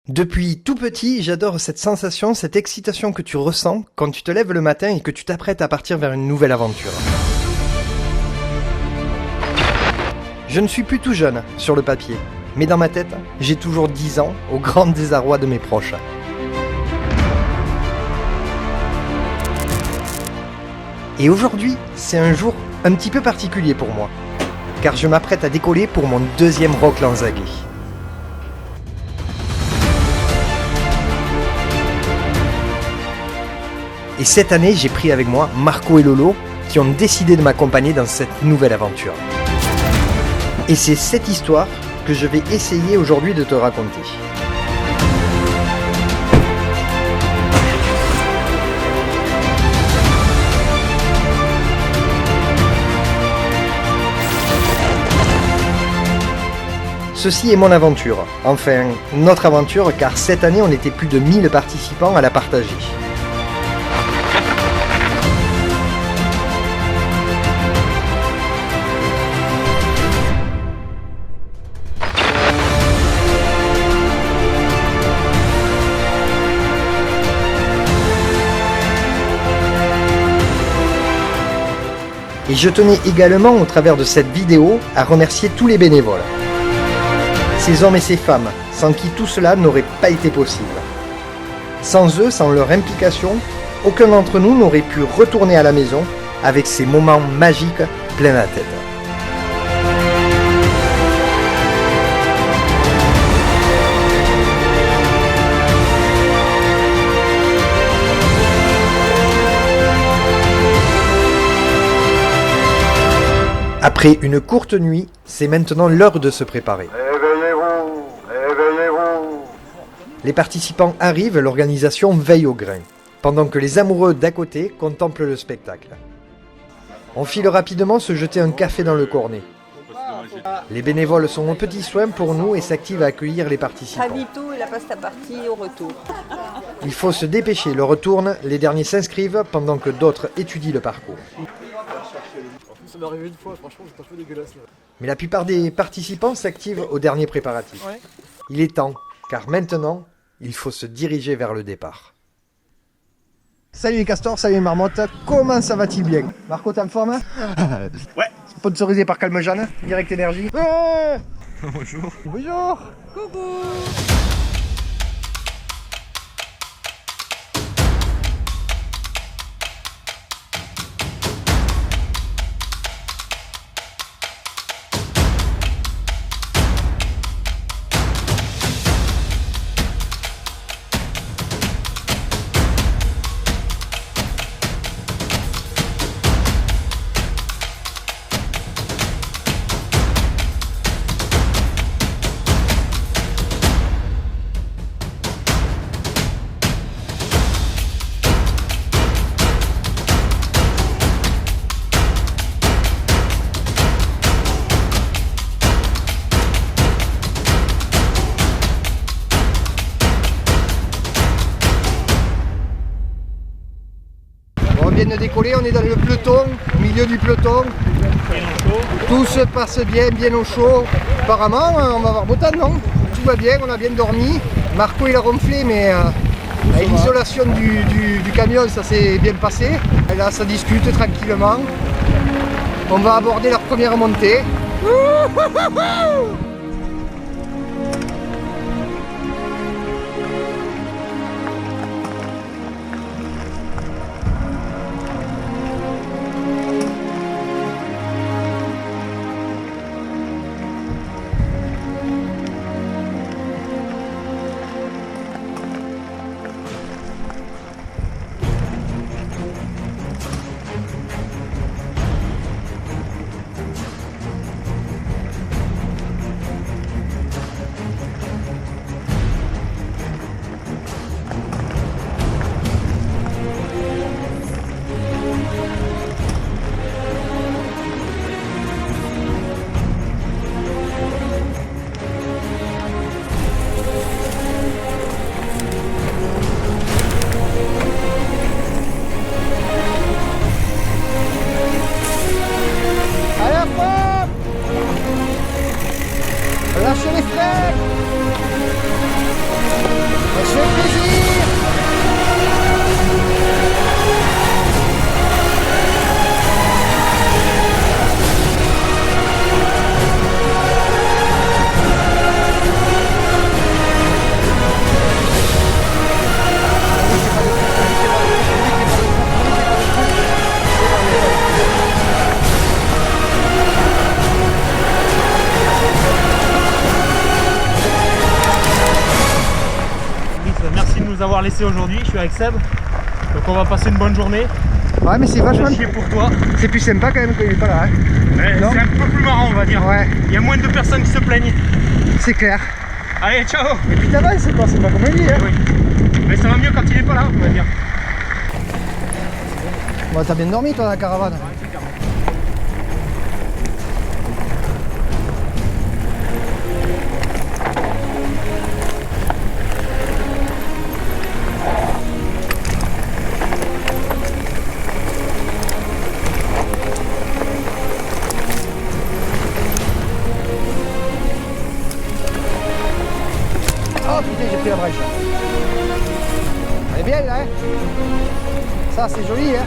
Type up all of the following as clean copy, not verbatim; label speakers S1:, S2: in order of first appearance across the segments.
S1: Depuis tout petit, j'adore cette sensation, cette excitation que tu ressens quand tu te lèves le matin et que tu t'apprêtes à partir vers une nouvelle aventure. Je ne suis plus tout jeune sur le papier, mais dans ma tête, j'ai toujours 10 ans, au grand désarroi de mes proches. Et aujourd'hui, c'est un jour un petit peu particulier pour moi, car je m'apprête à décoller pour mon deuxième Rock Lanzaguet. Et cette année, j'ai pris avec moi Marco et Lolo, qui ont décidé de m'accompagner dans cette nouvelle aventure. Et c'est cette histoire que je vais essayer aujourd'hui de te raconter. Ceci est mon aventure, enfin notre aventure, car cette année on était plus de 1000 participants à la partager. Et je tenais également, au travers de cette vidéo, à remercier tous les bénévoles. Ces hommes et ces femmes, sans qui tout cela n'aurait pas été possible. Sans eux, sans leur implication, aucun d'entre nous n'aurait pu retourner à la maison avec ces moments magiques plein la tête. Après une courte nuit, c'est maintenant l'heure de se préparer.
S2: Réveillez-vous, réveillez-vous.
S1: Les participants arrivent, l'organisation veille au grain, pendant que les amoureux d'à côté contemplent le spectacle. On file rapidement se jeter un café dans le cornet. Les bénévoles sont aux petits soins pour nous et s'activent à accueillir les participants.
S3: Travito et la pasta partie au retour.
S1: Il faut se dépêcher, le retourne, les derniers s'inscrivent pendant que d'autres étudient le parcours.
S4: Ça m'est arrivé une fois, franchement, j'étais un peu dégueulasse là.
S1: Mais la plupart des participants s'activent aux derniers préparatifs.
S4: Ouais.
S1: Il est temps, car maintenant, il faut se diriger vers le départ. Salut les castors, salut les marmottes, comment ça va-t-il bien? Marco, t'es en forme?
S4: Ouais.
S1: Sponsorisé par Calme Jeanne, Direct Énergie.
S4: Bonjour.
S1: Bonjour. On vient de décoller, on est dans le peloton, au milieu du peloton. Tout se passe bien, bien au chaud. Apparemment, on va avoir beau temps, non? Tout va bien, on a bien dormi. Marco il a ronflé, mais avec l'isolation du camion, ça s'est bien passé. Et là, ça discute tranquillement. On va aborder leur première montée. Lâchez les freins. On se fait plaisir.
S5: Merci de nous avoir laissé aujourd'hui, je suis avec Seb, donc on va passer une bonne journée.
S1: Ouais, mais c'est vachement...
S5: chier pour toi.
S1: C'est plus sympa quand même qu'il n'est pas là. Hein.
S5: Ouais, c'est un peu plus marrant on va dire.
S1: Ouais.
S5: Il y a moins de personnes qui se plaignent.
S1: C'est clair.
S5: Allez, ciao.
S1: Et puis t'avances, c'est pas comme lui. Hein.
S5: Oui. Mais ça va mieux quand il est pas là, on va dire.
S1: Bon, t'as bien dormi toi dans la caravane. Oh putain, j'ai pris la brèche. Elle est bien là, hein. Ça c'est joli, hein.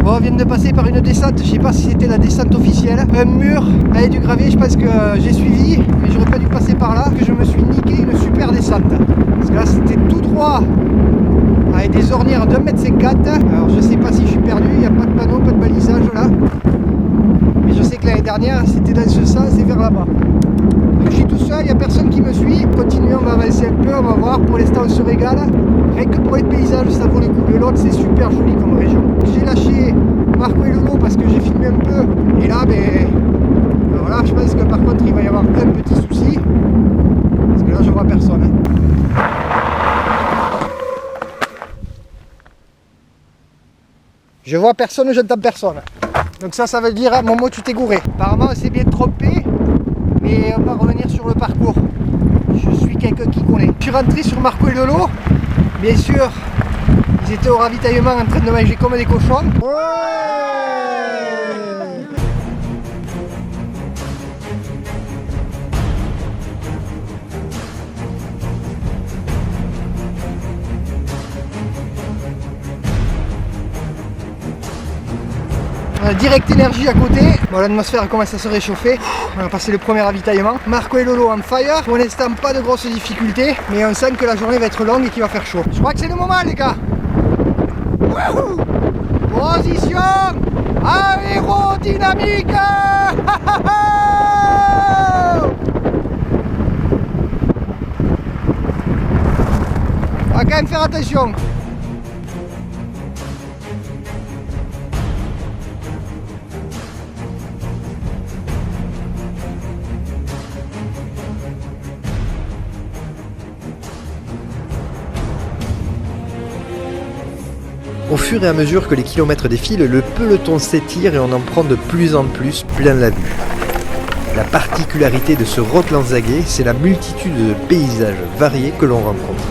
S1: Bon, on vient de passer par une descente, je sais pas si c'était la descente officielle. Un mur avec du gravier, je pense que j'ai suivi, mais j'aurais pas dû passer par là, que je me suis niqué une super descente. Parce que là c'était tout droit, avec des ornières d'1,50 m. Alors je sais pas si je suis perdu, il n'y a pas de panneau, pas de balisage là. Mais je sais que l'année dernière c'était dans ce sens et vers là-bas. Donc je suis tout seul, il n'y a personne qui me suit. Continuons, on va avancer un peu, on va voir. Pour l'instant on se régale. Rien que pour les paysages, ça vaut le coup. Le Lot c'est super joli comme région. J'ai lâché Marco et Lolo parce que j'ai filmé un peu. Et là, alors là, je pense que par contre il va y avoir un petit souci. Parce que là je vois personne. Hein. Je vois personne, j'entends personne. Donc ça veut dire, Momo, tu t'es gouré. Apparemment on s'est bien trompé. Mais on va revenir sur le parcours. Je suis quelqu'un qui connaît. Je suis rentré sur Marco et Lolo. Bien sûr, ils étaient au ravitaillement en train de manger comme des cochons. Ouais. On a Direct Énergie à côté. Bon, l'atmosphère commence à se réchauffer. On a passé le premier ravitaillement. Marco et Lolo en fire. Pour l'instant, pas de grosses difficultés. Mais on sent que la journée va être longue et qu'il va faire chaud. Je crois que c'est le moment, les gars. Wouhou! Position aérodynamique. On va quand même faire attention.
S6: Au fur et à mesure que les kilomètres défilent, le peloton s'étire et on en prend de plus en plus plein la vue. La particularité de ce Roth Lanzaghe, c'est la multitude de paysages variés que l'on rencontre.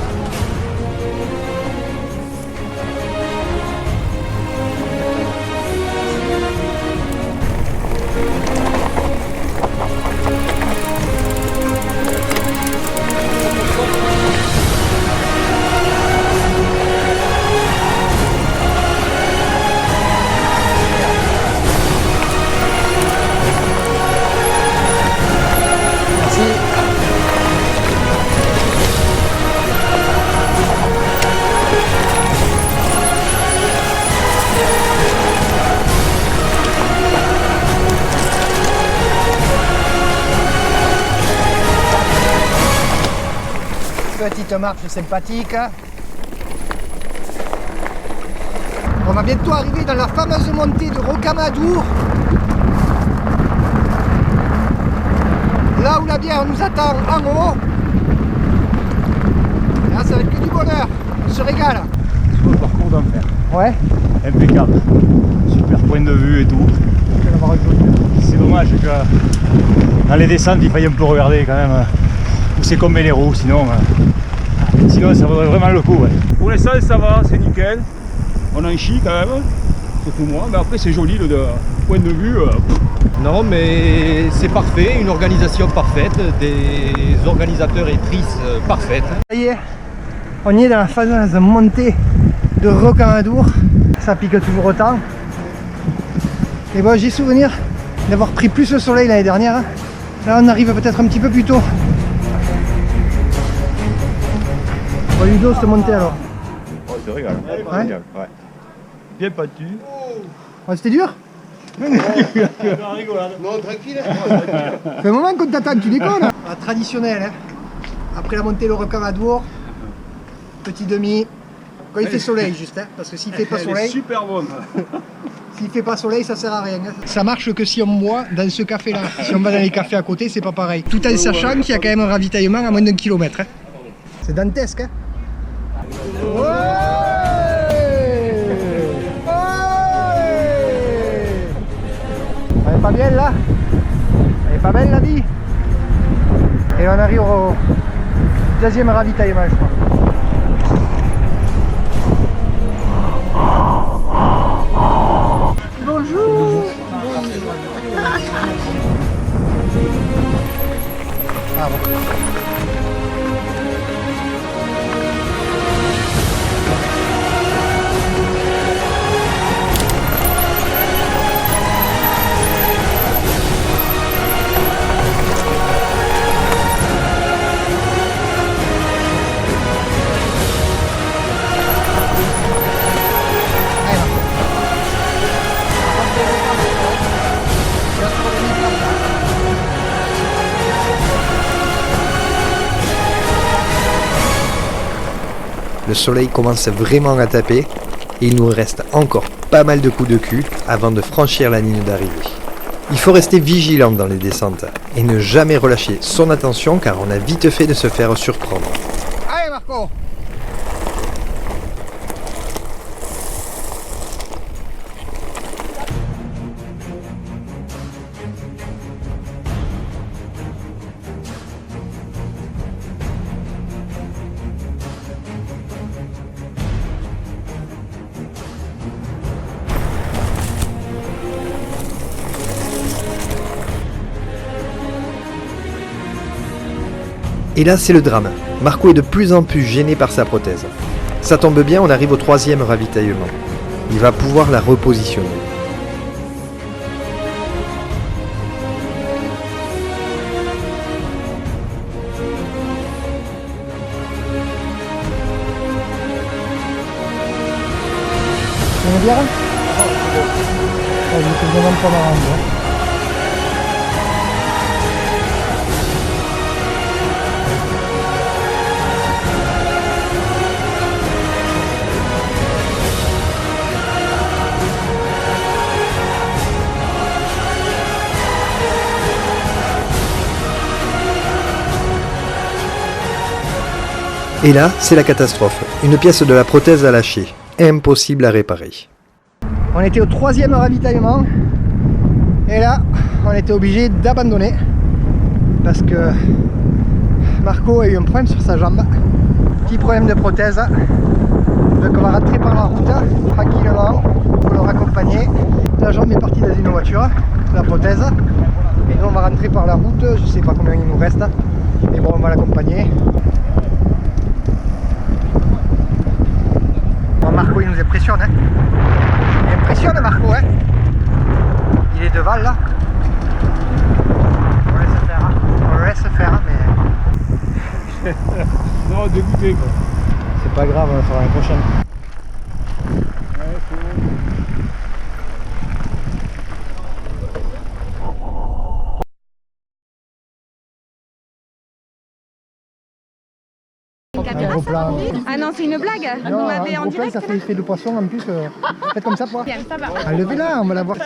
S1: Petite marche sympathique. On va bientôt arriver dans la fameuse montée de Rocamadour. Là où la la bière nous attend en haut. Et là, ça va être que du bonheur. On se régale.
S7: Sur le parcours d'enfer.
S1: Ouais.
S7: Impeccable. Super point de vue et tout. C'est dommage que dans les descentes il faille un peu regarder quand même où c'est qu'on met les roues, sinon ça vaudrait vraiment le coup. Ouais. Pour l'instant ça va, c'est nickel. On en chie quand même, surtout moi, mais après c'est joli le point de vue.
S8: Non, mais c'est parfait, une organisation parfaite, des organisateurs et trices parfaites.
S1: Ça y est, on y est dans la phase de montée de Rocamadour. Ça pique toujours autant. Et bon, j'ai souvenir d'avoir pris plus le soleil l'année dernière. Là, on arrive peut-être un petit peu plus tôt. Bon, Ludo, cette montée alors.
S7: Oh, c'est régal.
S1: Ouais.
S7: Ouais. Bien battu.
S1: Ouais, c'était dur.
S5: Non, tranquille.
S1: Ça fait un moment qu'on t'attend, tu déconnes. Ah, traditionnel, hein. Après la montée, le Rocamadour, petit demi. Quand il fait soleil, juste, hein, parce que s'il fait pas soleil.
S7: Super bonne.
S1: S'il fait pas soleil, ça sert à rien. Ça marche que si on boit dans ce café-là. Si on va dans les cafés à côté, c'est pas pareil. Tout en sachant qu'il y a quand même un ravitaillement à moins d'1 kilomètre. Hein. C'est dantesque. Hein. Ouais, elle est pas bien là. Elle est pas belle la vie. Et on arrive au deuxième ravitaillement, je crois. Bonjour. Ah bon.
S6: Le soleil commence vraiment à taper et il nous reste encore pas mal de coups de cul avant de franchir la ligne d'arrivée. Il faut rester vigilant dans les descentes et ne jamais relâcher son attention car on a vite fait de se faire surprendre.
S1: Allez Marco.
S6: Et là, c'est le drame. Marco est de plus en plus gêné par sa prothèse. Ça tombe bien, on arrive au 3e ravitaillement. Il va pouvoir la repositionner.
S1: C'est une bière? Je te demande pas marrant.
S6: Et là, c'est la catastrophe. Une pièce de la prothèse a lâché. Impossible à réparer.
S1: On était au 3e ravitaillement. Et là, on était obligé d'abandonner. Parce que Marco a eu un problème sur sa jambe. Petit problème de prothèse. Donc on va rentrer par la route tranquillement pour le raccompagner. La jambe est partie dans une voiture, la prothèse. Et nous on va rentrer par la route, je sais pas combien il nous reste. Mais bon, on va l'accompagner. Bon, Marco il nous impressionne. Hein. Il impressionne Marco. Hein. Il est devant là. On laisse faire. Hein. On le laisse faire, mais...
S7: Non, dégoûté quoi.
S1: C'est pas grave, on va faire la prochaine.
S3: Ah non, c'est une blague.
S1: Non,
S3: Vous m'avez
S1: un
S3: en
S1: gros plan,
S3: direct
S1: ça fait effet de poisson en plus. Faites comme ça, quoi.
S3: Ça va.
S1: Enlevez-la, on va la voir.